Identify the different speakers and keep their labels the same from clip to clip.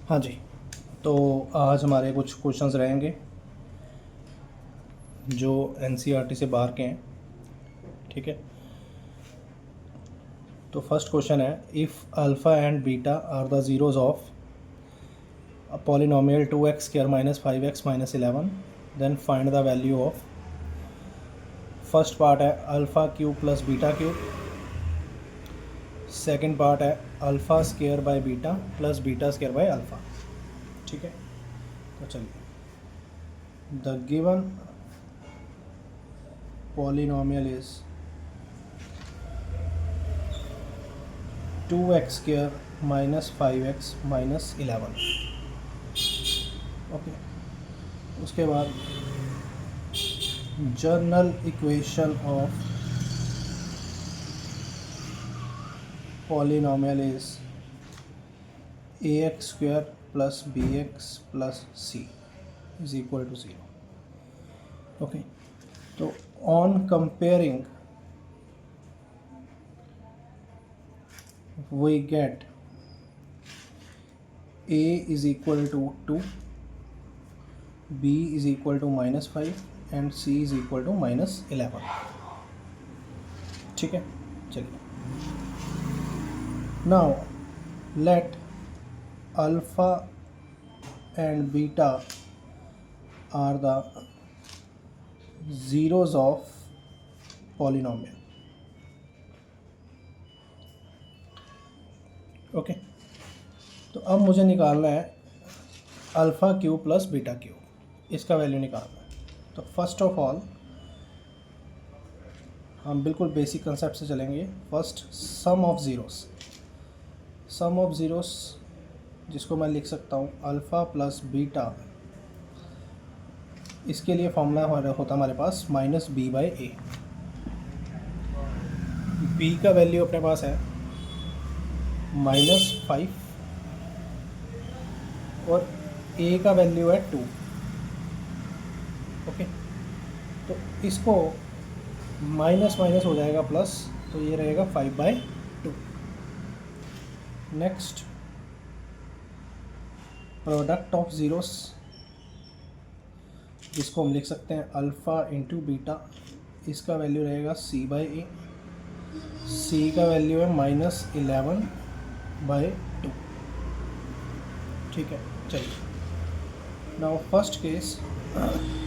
Speaker 1: हाँ जी, तो आज हमारे कुछ क्वेश्चंस रहेंगे जो एनसीईआरटी से बाहर के हैं। ठीक है, तो फर्स्ट क्वेश्चन है, if alpha and beta are the zeros of a polynomial 2x² - 5x - 11, then find the value of. First part है alpha cube plus beta cube, second part है alpha square by beta plus beta square by alpha. ठीक है, तो चलिए, the given polynomial is 2x² - 5x - 11। Okay, उसके बाद general equation of polynomial is ax² plus bx plus c is equal to 0। Okay, तो on comparing we get a is equal to 2, b is equal to -5 and c is equal to -11। ठीक है, चलिए, now let alpha and beta are the zeros of polynomial. Okay, तो अब मुझे निकालना है alpha cube plus beta cube, इसका value निकालना है। तो फर्स्ट ऑफ ऑल हम बिल्कुल बेसिक कंसेप्ट से चलेंगे। First sum of zeroes, sum of zeroes जिसको मैं लिख सकता हूँ अल्फ़ा प्लस बीटा, इसके लिए फॉर्मूला होता हमारे पास -b/a। b का वैल्यू अपने पास है -5 और a का वैल्यू है 2। ओके, तो इसको माइनस माइनस हो जाएगा प्लस, तो ये रहेगा 5/2। नेक्स्ट, प्रोडक्ट ऑफ ज़ीरोस जिसको हम लिख सकते हैं अल्फ़ा इंटू बीटा, इसका वैल्यू रहेगा c/a। c का वैल्यू है -11/2। ठीक है, चलिए, now first case,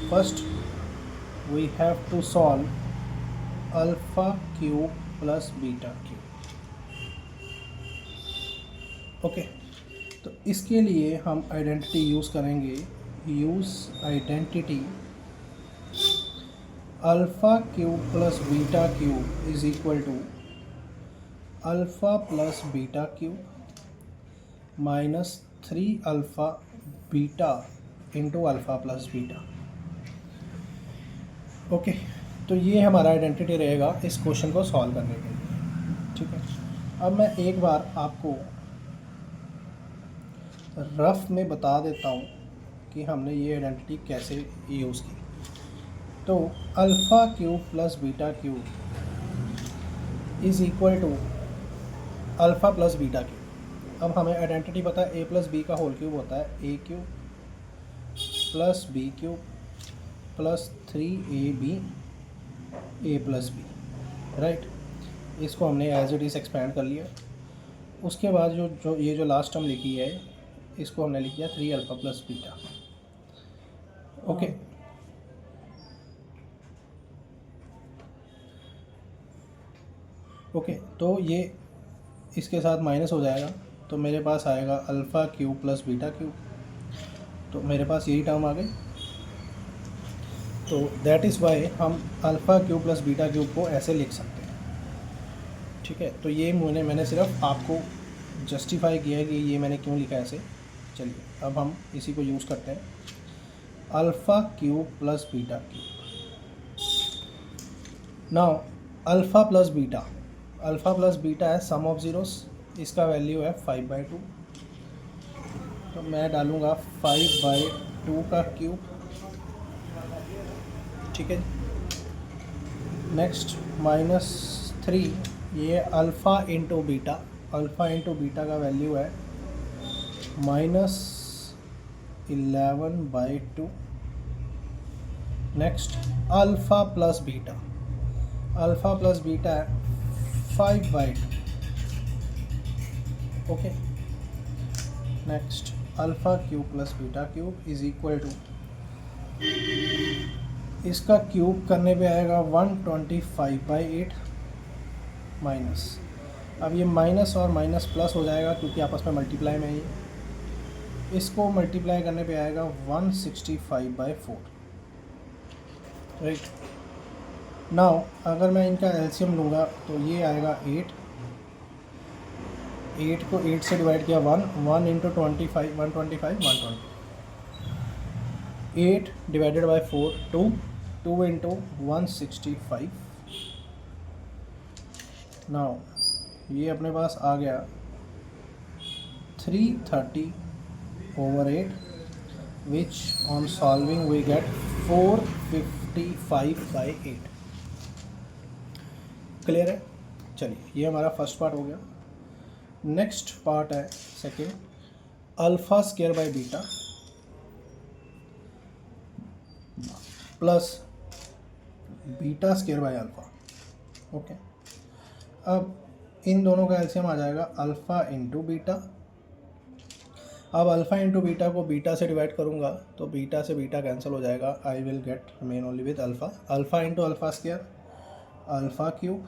Speaker 1: first we have to solve alpha cube plus beta cube. Okay, तो इसके लिए हम आइडेंटिटी यूज़ करेंगे, use identity alpha cube plus beta cube is equal to alpha plus beta cube -3 alpha beta into alpha plus beta. Okay, तो ये हमारा identity रहेगा इस क्वेश्चन को सॉल्व करने के लिए। ठीक है, अब मैं एक बार आपको रफ में बता देता हूँ कि हमने ये आइडेंटिटी कैसे यूज़ की। तो alpha cube plus beta cube is equal to alpha plus beta cube. अब हमें आइडेंटिटी पता है a प्लस बी का होल क्यूब होता है a cube plus b cube plus 3ab a plus b, right. इसको हमने एज इट इज़ एक्सपेंड कर लिया। उसके बाद ये जो लास्ट टर्म लिखी है, इसको हमने लिख दिया 3 alpha plus beta. Okay, okay, तो ये इसके साथ माइनस हो जाएगा, तो मेरे पास आएगा alpha cube plus beta cube. तो मेरे पास यही टर्म आ गई। तो दैट इज़ वाई हम alpha cube plus beta cube को ऐसे लिख सकते हैं। ठीक है, तो ये मैंने सिर्फ आपको जस्टिफाई किया है कि ये मैंने क्यों लिखा है ऐसे। चलिए, अब हम इसी को यूज़ करते हैं, alpha cube plus beta cube. Now alpha plus beta, alpha plus beta है सम ऑफ ज़ीरोस, इसका वैल्यू है 5/2। तो मैं डालूँगा 5/2 का क्यूब। ठीक है, नेक्स्ट -3, ये alpha into beta, alpha into beta का वैल्यू है -11/2. Next alpha plus beta, alpha plus beta है 5/2. Okay. Next alpha cube plus beta cube is equal to, इसका क्यूब करने पे आएगा 125/8 माइनस, अब ये माइनस और माइनस प्लस हो जाएगा क्योंकि आपस में मल्टीप्लाई में है ये, इसको मल्टीप्लाई करने पे आएगा 165/4. राइट. नाउ अगर मैं इनका एलसीएम लूँगा तो ये आएगा 8 को 8 से डिवाइड किया 1 into 25 125 120, 8 divided by 4 2 into 165. Now ये अपने पास आ गया 330/8 which on solving we get 455/8. Clear है. चलिए ये हमारा फर्स्ट पार्ट हो गया. नेक्स्ट पार्ट है second, alpha square by beta plus beta square by alpha. Okay. अब इन दोनों का एलसीएम आ जाएगा अल्फ़ा इंटू बीटा. अब अल्फ़ा इंटू बीटा को बीटा से डिवाइड करूँगा तो बीटा से बीटा कैंसिल हो जाएगा. I will get remain only with alpha. Alpha into alpha square alpha cube.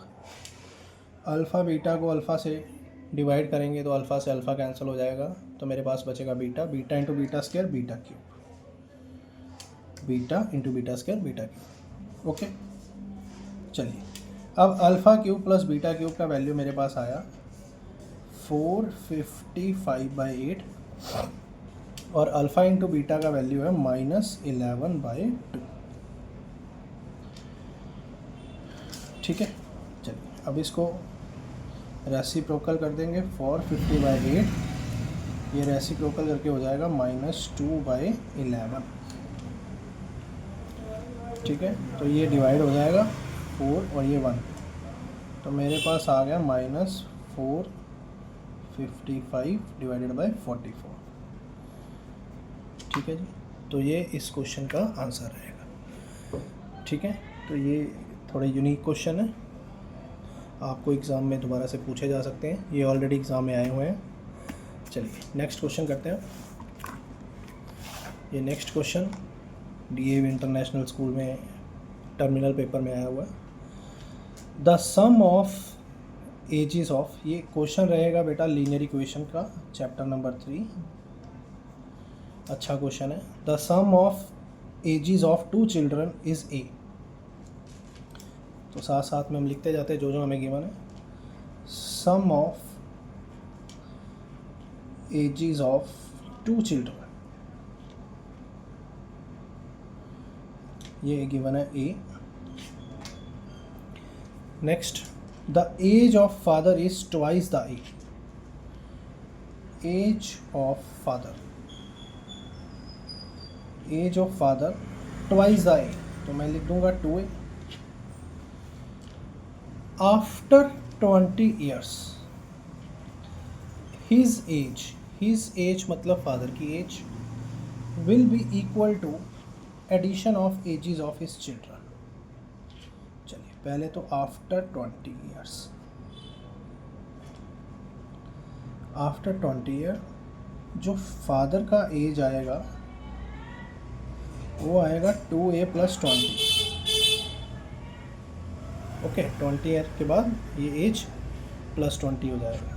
Speaker 1: Alpha beta को अल्फ़ा से डिवाइड करेंगे तो अल्फ़ा से अल्फ़ा कैंसिल हो जाएगा तो मेरे पास बचेगा beta. Beta into beta square beta cube, beta into beta square beta cube. Okay. चलिए अब alpha cube plus beta cube का वैल्यू मेरे पास आया 455/8 और अल्फ़ा इंटू बीटा का वैल्यू है -11/2. ठीक है. चलिए अब इसको रेसिप्रोकल कर देंगे. 450/8 ये रेसिप्रोकल करके हो जाएगा -2/11. ठीक है. तो ये डिवाइड हो जाएगा 4 और ये 1, तो मेरे पास आ गया -455 डिवाइडेड बाई 44. ठीक है जी. तो ये इस क्वेश्चन का आंसर रहेगा. ठीक है. तो ये थोड़े यूनिक क्वेश्चन है, आपको एग्ज़ाम में दोबारा से पूछे जा सकते हैं. ये ऑलरेडी एग्ज़ाम में आए हुए हैं. चलिए नेक्स्ट क्वेश्चन करते हैं. ये next question DAV international school में टर्मिनल पेपर में आया हुआ है. The sum of ages of, ये क्वेश्चन रहेगा बेटा लीनियर इक्वेशन का, चैप्टर नंबर 3. अच्छा क्वेश्चन है. The sum of ages of 2 children is a. तो साथ साथ में हम लिखते जाते हैं जो हमें गिवन है. Sum of ages of 2 children, ये गिवन है A. Next the age of father is twice the A. Age of father, age of father twice the A, तो मैं लिख दूंगा 2a. After 20 years his age मतलब father की age will be equal to addition of ages of his children. चलिए पहले तो after 20 years, after 20 year जो फादर का एज आएगा वो आएगा 2a + 20. ओके. 20 ईयर के बाद ये एज +20 हो जाएगा.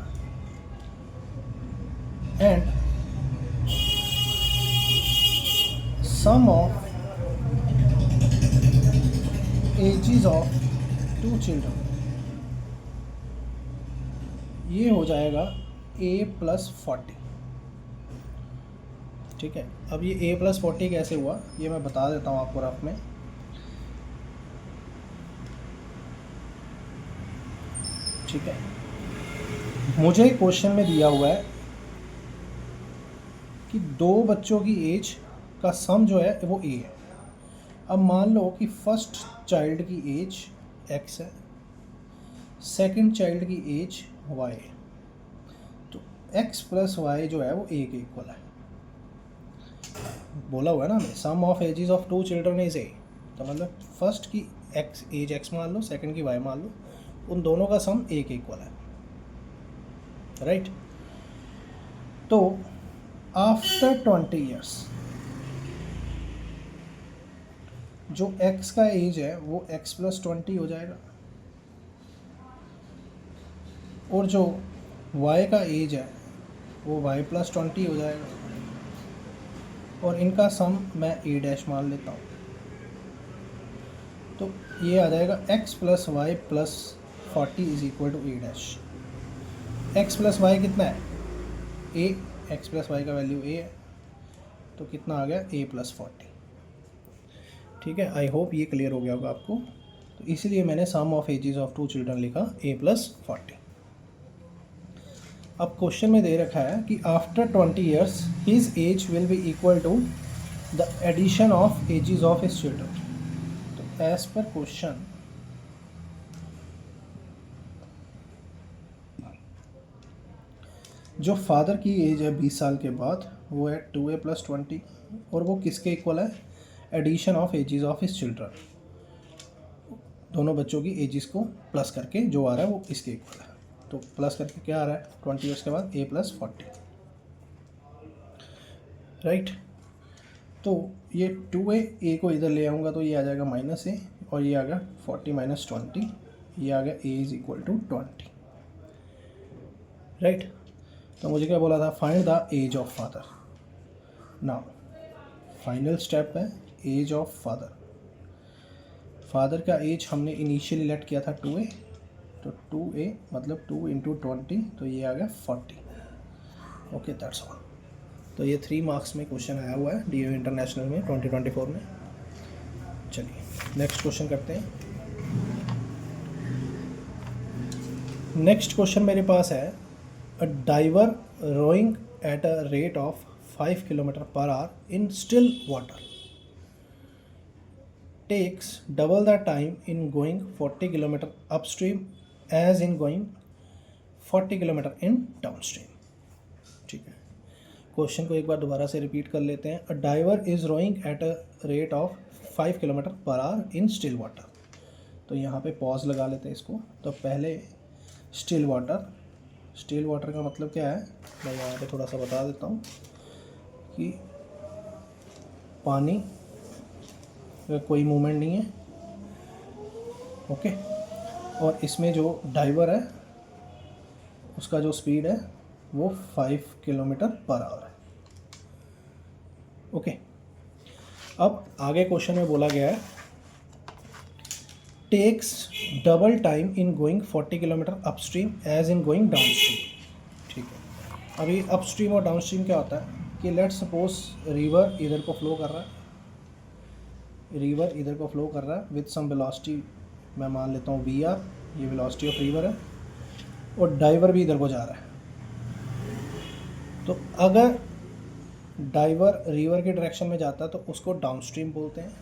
Speaker 1: And sum of ages of 2 children, ये हो जाएगा a + 40. ठीक है. अब ये a + 40 कैसे हुआ ये मैं बता देता हूँ आपको रफ में. ठीक है. मुझे क्वेश्चन में दिया हुआ है कि 2 बच्चों की एज का सम जो है वो a है. अब मान लो कि फर्स्ट चाइल्ड की एज x है, सेकंड चाइल्ड की एज y है. तो x प्लस वाई जो है वो a के इक्वल है। बोला हुआ है ना हमें sum of ages of two children is a, तो मतलब फर्स्ट की x एज x मान लो, सेकंड की y मान लो, उन दोनों का सम a के इक्वल है, राइट। तो आफ्टर 20 ईयर्स जो x का एज है वो x प्लस 20 हो जाएगा, और जो y का एज है वो y प्लस 20 हो जाएगा, और इनका सम मैं a डैश मान लेता हूँ। तो ये आ जाएगा x plus y plus 40 is equal to a dash. x plus y कितना है a, x प्लस वाई का वैल्यू a है, तो कितना आ गया a प्लस 40। ठीक है, आई होप ये क्लियर हो गया होगा आपको। तो इसीलिए मैंने sum of ages of two children लिखा a प्लस 40। अब क्वेश्चन में दे रखा है कि after 20 years his age will be equal to the addition of ages of his children. तो एज पर क्वेश्चन जो फादर की एज है 20 साल के बाद वो है 2a प्लस 20, और वो किसके इक्वल है, addition of ages of his children, दोनों बच्चों की एजेस को प्लस करके जो आ रहा है वो इसके इक्वल है। तो प्लस करके क्या आ रहा है 20 ईयर्स के बाद a प्लस 40, राइट। तो ये 2a, a को इधर ले आऊँगा तो ये आ जाएगा माइनस a, और ये आ गया 40 माइनस 20, ये आ गया a is equal to 20, right. तो मुझे क्या बोला था, find the age of father. Now final step है एज ऑफ फादर। फादर का एज हमने इनिशियली लेट किया था 2a, तो 2a मतलब 2 इंटू 20, तो ये आ गया 40। Okay, that's all. तो ये 3 मार्क्स में क्वेश्चन आया हुआ है DAV इंटरनेशनल में 2024 में। चलिए नेक्स्ट क्वेश्चन करते हैं। नेक्स्ट क्वेश्चन मेरे पास है, a diver rowing at a rate of 5 kilometre per hour in still water takes double the time in going 40 kilometer upstream as in going 40 kilometer in downstream। ठीक है, question को एक बार दोबारा से रिपीट कर लेते हैं। A diver is rowing at a rate of 5 kilometre per hour in still water. तो यहाँ पे पॉज लगा लेते हैं इसको। तो पहले स्टिल वाटर, स्टिल वाटर का मतलब क्या है, मैं यहाँ पे थोड़ा सा बता देता हूँ कि पानी कोई मूवमेंट नहीं है, ओके। और इसमें जो डाइवर है उसका जो स्पीड है वो 5 किलोमीटर पर आवर है, ओके। अब आगे क्वेश्चन में बोला गया है takes double time in going 40 kilometre upstream as in going downstream. ठीक है, अभी अपस्ट्रीम और डाउनस्ट्रीम क्या होता है कि लेट्स सपोज रिवर इधर को फ्लो कर रहा है, रिवर इधर को फ्लो कर रहा है विद सम वेलोसिटी, मैं मान लेता हूँ VR, ये वेलोसिटी ऑफ रिवर है, और डाइवर भी इधर को जा रहा है। तो अगर डाइवर रिवर के डायरेक्शन में जाता है तो उसको डाउनस्ट्रीम बोलते हैं,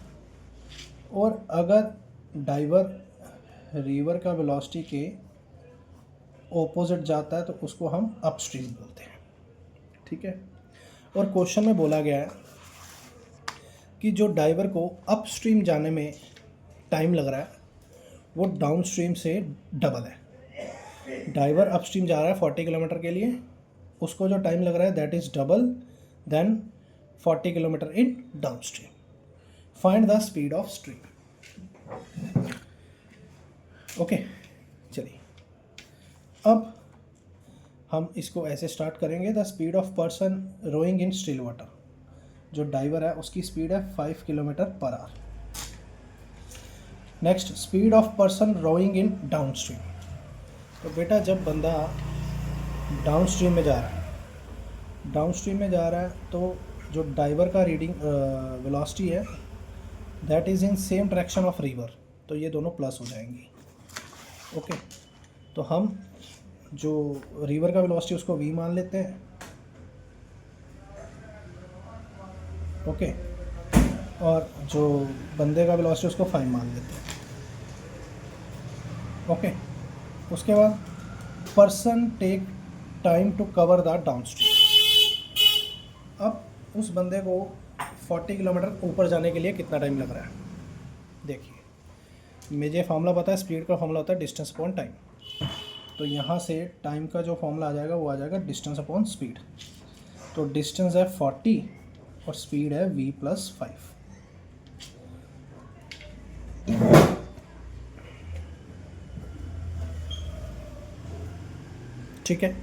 Speaker 1: और अगर डाइवर रिवर का वेलोसिटी के ऑपोजिट जाता है तो उसको हम अपस्ट्रीम बोलते हैं। ठीक है, और क्वेश्चन में बोला गया है कि जो डाइवर को अपस्ट्रीम जाने में टाइम लग रहा है वो डाउनस्ट्रीम से डबल है। डाइवर अपस्ट्रीम जा रहा है 40 किलोमीटर के लिए, उसको जो टाइम लग रहा है that is double then 40 kilometre in downstream. Find the speed of stream. Okay, चलिए अब हम इसको ऐसे स्टार्ट करेंगे। The speed of person rowing in still water, जो डाइवर है उसकी स्पीड है 5 kilometre per hour. Next, speed of person rowing in downstream. तो बेटा जब बंदा डाउनस्ट्रीम में जा रहा है, डाउनस्ट्रीम में जा रहा है तो जो डाइवर का रीडिंग वेलोसिटी है that is in same direction of river, तो ये दोनों प्लस हो जाएंगी, ओके। तो हम जो रिवर का वेलोसिटी उसको v मान लेते हैं, ओके, और जो बंदे का वेलोसिटी उसको 5 मान लेते हैं, ओके। उसके बाद person take time to cover the downstream. अब उस बंदे को 40 किलोमीटर ऊपर जाने के लिए कितना टाइम लग रहा है। देखिए मुझे फार्मूला पता है, स्पीड का फार्मूला होता है डिस्टेंस अपॉन टाइम। तो यहाँ से टाइम का जो फार्मूला आ जाएगा वो आ जाएगा डिस्टेंस अपॉन स्पीड। तो डिस्टेंस है 40 और स्पीड है v+5। ठीक है,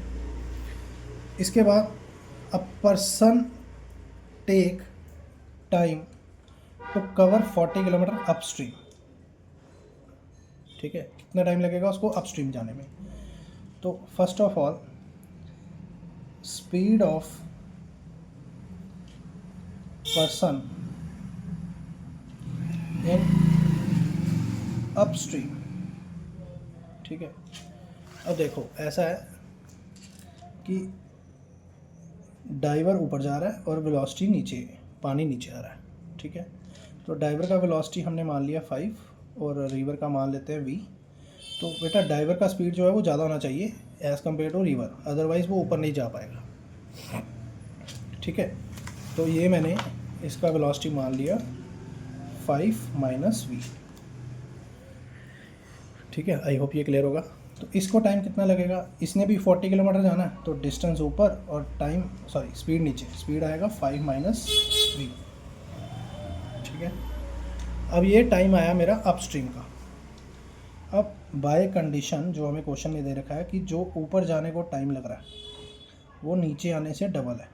Speaker 1: इसके बाद a person take time to cover 40 kilometre upstream. ठीक है, कितना टाइम लगेगा उसको अपस्ट्रीम जाने में। तो first of all speed of person in upstream. ठीक है, अब देखो ऐसा है कि डाइवर ऊपर जा रहा है और वेलोसिटी नीचे, पानी नीचे आ रहा है। ठीक है, तो डाइवर का वेलोसिटी हमने मान लिया 5 और रिवर का मान लेते हैं v। तो बेटा डाइवर का स्पीड जो है वो ज़्यादा होना चाहिए as compare to river, otherwise वो ऊपर नहीं जा पाएगा। ठीक है, तो ये मैंने इसका वेलोसिटी मान लिया 5 - v। ठीक है, आई होप ये क्लियर होगा। तो इसको टाइम कितना लगेगा, इसने भी 40 किलोमीटर जाना है, तो डिस्टेंस ऊपर और टाइम स्पीड नीचे, स्पीड आएगा 5 - v। ठीक है, अब ये टाइम आया मेरा अपस्ट्रीम का। अब बाय कंडीशन जो हमें क्वेश्चन में दे रखा है कि जो ऊपर जाने को टाइम लग रहा है वो नीचे आने से डबल है।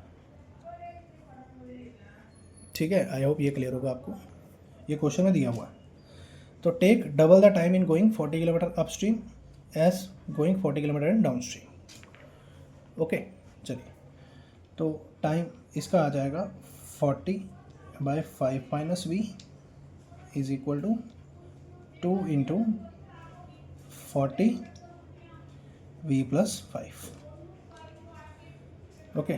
Speaker 1: ठीक है, आई होप ये क्लियर होगा आपको, ये क्वेश्चन में दिया हुआ है। तो take double the time in going 40 kilometre upstream as going 40 kilometre in downstream. Okay, चलिए, तो टाइम इसका आ जाएगा 40/5 - v is equal to 2 × 40 v+5। ओके,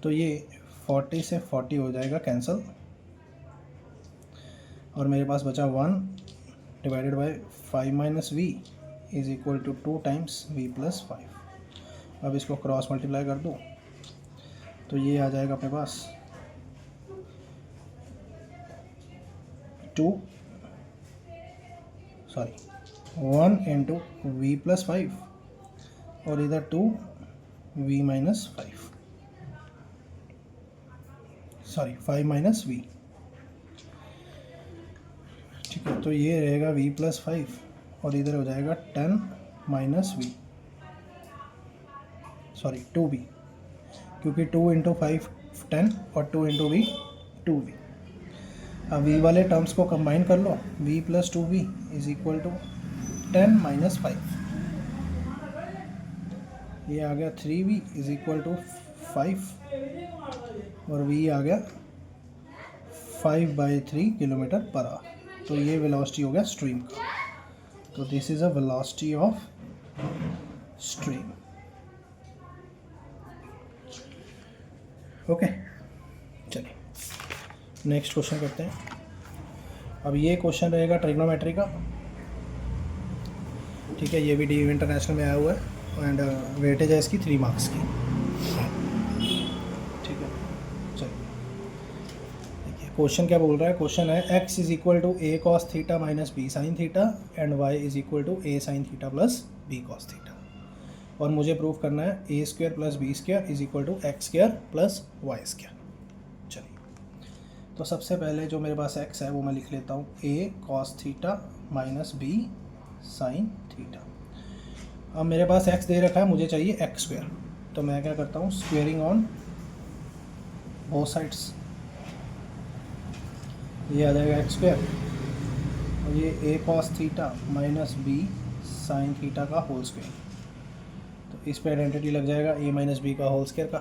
Speaker 1: तो ये 40 से 40 हो जाएगा कैंसिल और मेरे पास बचा 1/5 - v is equal to 2 times v+5। अब इसको क्रॉस मल्टीप्लाई कर दूँ तो ये आ जाएगा अपने पास 1 × v+5 और इधर 2v-5 5 - v। ठीक है, तो ये रहेगा v+5 और इधर हो जाएगा 10 - v 2v, क्योंकि 2 × 5 10 और 2 × v 2v। अब v वाले टर्म्स को कंबाइन कर लो, v + 2v is equal to 10 - 5। ये आ गया 3v इज इक्वल टू 5 और v आ गया 5/3 km/h। तो ये वेलोसिटी हो गया स्ट्रीम का। तो this is a velocity of stream. Okay, चलिए नेक्स्ट क्वेश्चन करते हैं। अब ये क्वेश्चन रहेगा ट्रिग्नोमेट्री का। ठीक है, ये भी डी इंटरनेशनल में आया हुआ है एंड वेटेज है इसकी 3 मार्क्स की। ठीक है, चलिए देखिए क्वेश्चन क्या बोल रहा है। क्वेश्चन है x is equal to a cos θ - b sin θ and y is equal to a sin θ + b cos θ। और मुझे प्रूव करना है a² + b² is equal to x² + y²। चलिए, तो सबसे पहले जो मेरे पास x है वो मैं लिख लेता हूँ a cos θ - b sin θ। अब मेरे पास x दे रखा है, मुझे चाहिए x²। तो मैं क्या करता हूँ, स्क्वेयरिंग ऑन बोथ साइड्स। ये आ जाएगा x² और ये a cos θ - b sin θ का होल स्क्वायर। तो इस पे आइडेंटिटी लग जाएगा a - b का होल स्क्वायर का।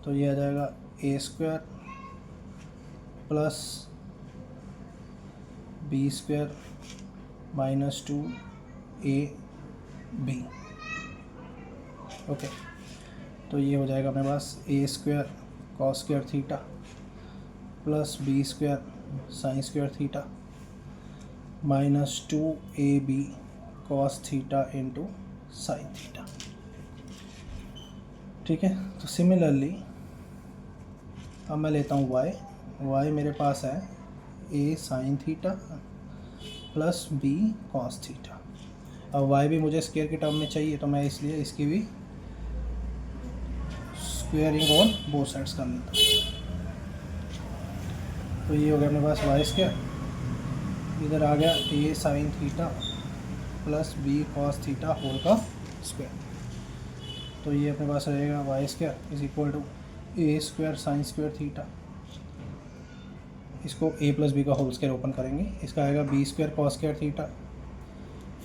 Speaker 1: तो ये आ जाएगा a² + b² - 2ab। ओके, तो ये हो जाएगा अपने पास a² cos² θ + b² sin² θ - 2ab cos θ × sin θ। ठीक है। तो सिमिलरली अब मैं लेता हूँ y मेरे पास है a sine theta plus b cos theta. अब y भी मुझे स्क्वायर की टर्म में चाहिए, तो मैं इसलिए इसकी भी स्क्वेयरिंग ऑन बोथ साइड्स कर लेता हूँ। तो ये हो गया अपने पास y स्क्वायर, इधर आ गया a sine theta plus b cos theta whole का स्क्वायर। तो ये अपने पास रहेगा y square is equal to a square sine square theta, इसको a प्लस बी का होल स्क्वायर ओपन करेंगे, इसका आएगा b square cos square theta,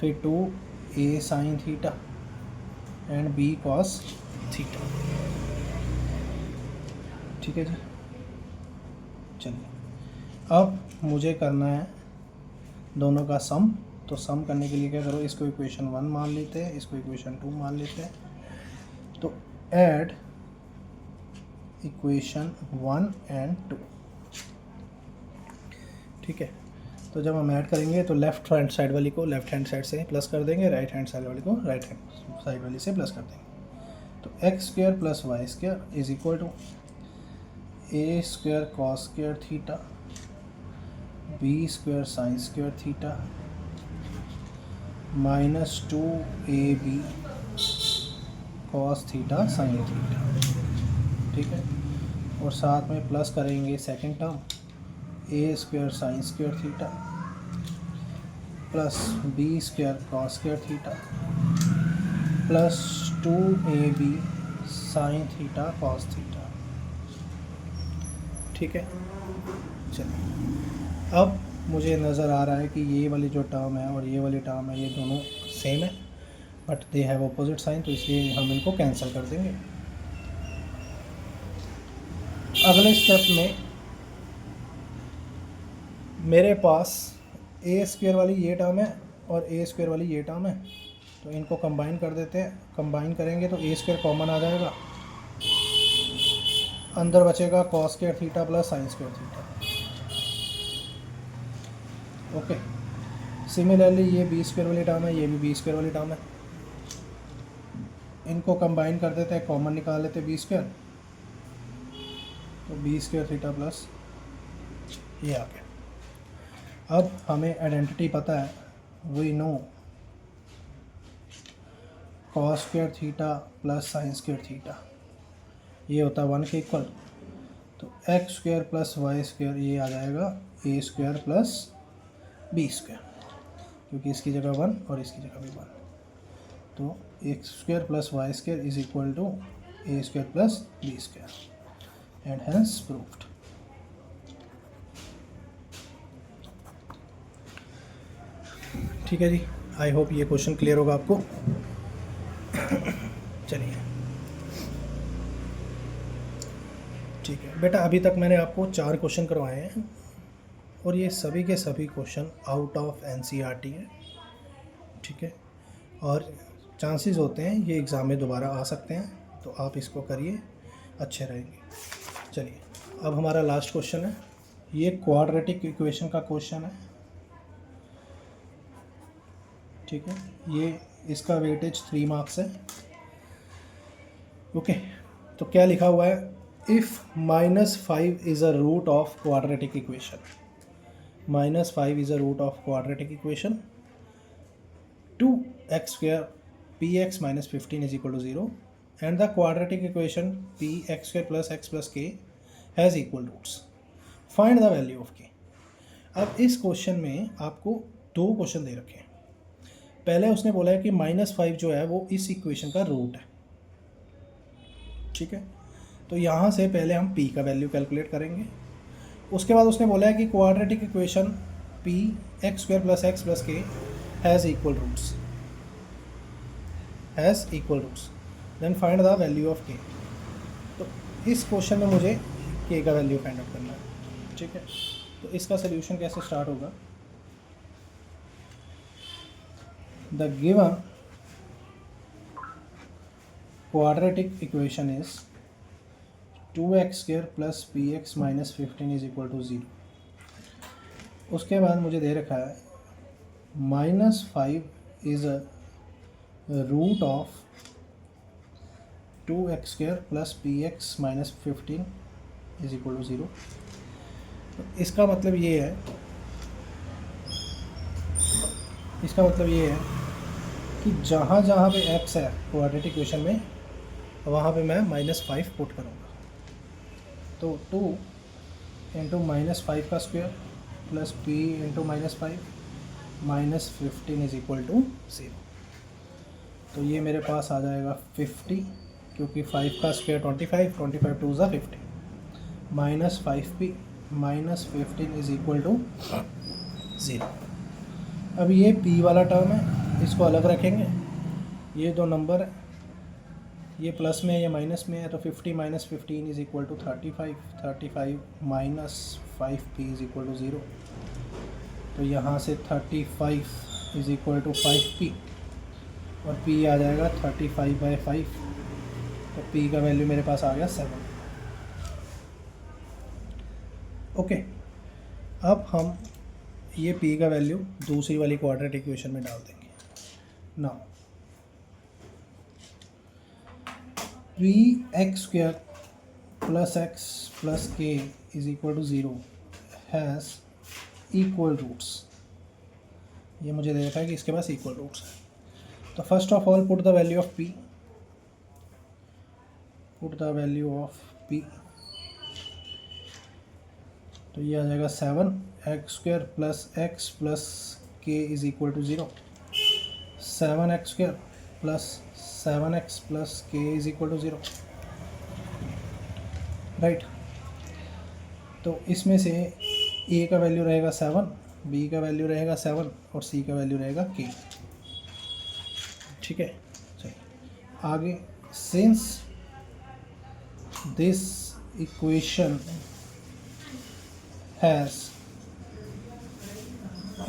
Speaker 1: फिर 2a sine theta and b cos theta. ठीक है जी। चलिए अब मुझे करना है दोनों का सम। तो सम करने के लिए क्या करो, इसको इक्वेशन 1 मान लेते हैं, इसको इक्वेशन 2 मान लेते हैं। तो ऐड इक्वेशन 1 एंड 2। ठीक है। तो जब हम ऐड करेंगे तो लेफ्ट हैंड साइड वाली को लेफ्ट हैंड साइड से प्लस कर देंगे, राइट हैंड साइड वाली को राइट हैंड साइड वाली से प्लस कर देंगे। तो x square plus y square is equal to a square cos square theta b square sine square theta minus 2ab cos theta sine theta. ठीक है। और साथ में प्लस करेंगे second term a square sine square theta plus b square cos square theta plus 2ab sine theta cos theta. ठीक है। चलिए अब मुझे नज़र आ रहा है कि ये वाली जो टर्म है और ये वाली टर्म है ये दोनों सेम है, but they have opposite sign, तो इसलिए हम इनको कैंसिल कर देंगे। अगले स्टेप में मेरे पास ए स्क्वायर वाली ये टर्म है और ए स्क्वायर वाली ये टर्म है, तो इनको कंबाइन कर देते हैं। कंबाइन करेंगे तो ए स्क्वायर कॉमन आ जाएगा, अंदर बचेगा cos square theta plus sine square theta. Okay. Similarly ये बी स्क्वायर वाली टर्म है, ये भी बी स्क्वायर वाली टर्म है, इनको कंबाइन कर देते हैं, कॉमन निकाल लेते हैं बी स्क्वायर, तो बी स्क्वायर थीटा प्लस ये आ गया। अब हमें आइडेंटिटी पता है, we know cos square theta plus sine square theta ये होता है 1 के इक्वल। तो x square plus y square ये आ जाएगा a square plus b square, क्योंकि इसकी जगह 1 और इसकी जगह भी 1। तो x square plus y square is equal to a square plus b square and hence proved. ठीक है जी। आई होप ये क्वेश्चन क्लियर होगा आपको। चलिए ठीक है बेटा, अभी तक मैंने आपको 4 क्वेश्चन करवाए हैं और ये सभी के सभी क्वेश्चन आउट ऑफ एनसीईआरटी है। ठीक है। और चांसेस होते हैं ये एग्ज़ाम में दोबारा आ सकते हैं, तो आप इसको करिए, अच्छे रहेंगे। चलिए अब हमारा लास्ट क्वेश्चन है, ये क्वाड्रेटिक इक्वेशन का क्वेश्चन है। ठीक है। ये इसका वेटेज 3 मार्क्स है। ओके। तो क्या लिखा हुआ है, if -5 is a root of quadratic equation, -5 is a root of quadratic equation 2x square px minus 15 is equal to 0 and the quadratic equation px square plus x plus k has equal roots. Find the value of k. अब इस question में आपको 2 question दे रखे हैं। पहले उसने बोला है कि -5 जो है वो इस इक्वेशन का रूट है। ठीक है। तो यहाँ से पहले हम p का वैल्यू कैलकुलेट करेंगे। उसके बाद उसने बोला है कि quadratic equation p x square plus x plus k has equal roots, then find the value of k. तो इस क्वेश्चन में मुझे k का वैल्यू फाइंड आउट करना है। ठीक है। तो इसका सोल्यूशन कैसे स्टार्ट होगा, the given quadratic equation is 2x square plus px minus 15 is equal to 0। उसके बाद मुझे दे रखा है -5 is a root of 2x² plus px minus 15 is equal to 0। तो इसका मतलब ये है कि जहाँ जहाँ पे x है क्वाड्रेटिक इक्वेशन में, वहाँ पे मैं -5 पुट करूँगा। तो 2 इंटू -5 का square plus p into -5 minus 15 is equal to 0। तो ये मेरे पास आ जाएगा 50, क्योंकि 5 का स्क्वायर 25, 25 टू ज़ा 50, minus 5p minus 15 is equal to 0। अब ये p वाला टर्म है, इसको अलग रखेंगे। ये दो नंबर, ये प्लस में है या माइनस में है, तो 50 minus 15 is equal to 35, 35 minus 5p is equal to 0। तो यहाँ से 35 इज इक्वल टू 5p और p आ जाएगा 35/5। तो p का वैल्यू मेरे पास आ गया 7। ओके, अब हम ये p का वैल्यू दूसरी वाली क्वाड्रेटिक इक्वेशन में डाल देंगे। Now px² plus x plus k is equal to 0 has equal roots. ये मुझे दे रखा है कि इसके पास इक्वल रूट्स हैं। तो first of all put the value of p, तो ये आ जाएगा 7x² plus x plus k is equal to 0। 7x² plus 7x plus k is equal to 0, right. तो इसमें से a का वैल्यू रहेगा 7, b का वैल्यू रहेगा 7 और c का वैल्यू रहेगा k। ठीक है, चलिए आगे। Since this equation has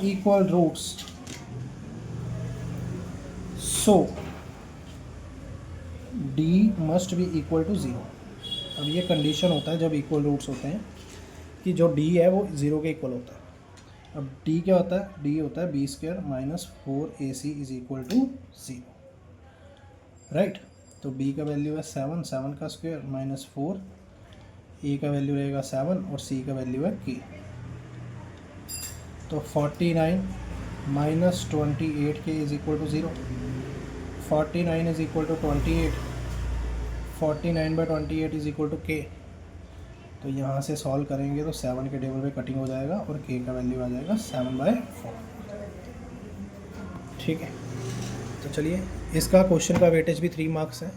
Speaker 1: equal roots, so d must be equal to 0। अब ये कंडीशन होता है जब इक्वल रूट्स होते हैं कि जो d है वो 0 के इक्वल होता है। अब d क्या होता है? d होता है b² minus 4ac is equal to 0, right. तो b का वैल्यू है 7, 7 का स्क्वायर माइनस 4, a का वैल्यू रहेगा 7 और c का वैल्यू है k। तो 49 minus 28k is equal to 0। 49 is equal to 28, 49/28 is equal to k। तो यहाँ से सॉल्व करेंगे तो 7 के टेबल पे कटिंग हो जाएगा और k का वैल्यू आ जाएगा 7/4। ठीक है, तो चलिए इसका क्वेश्चन का वेटेज भी 3 मार्क्स है।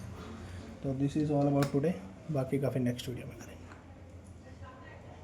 Speaker 1: तो this is all about today, बाकी का फिर नेक्स्ट वीडियो में करेंगे।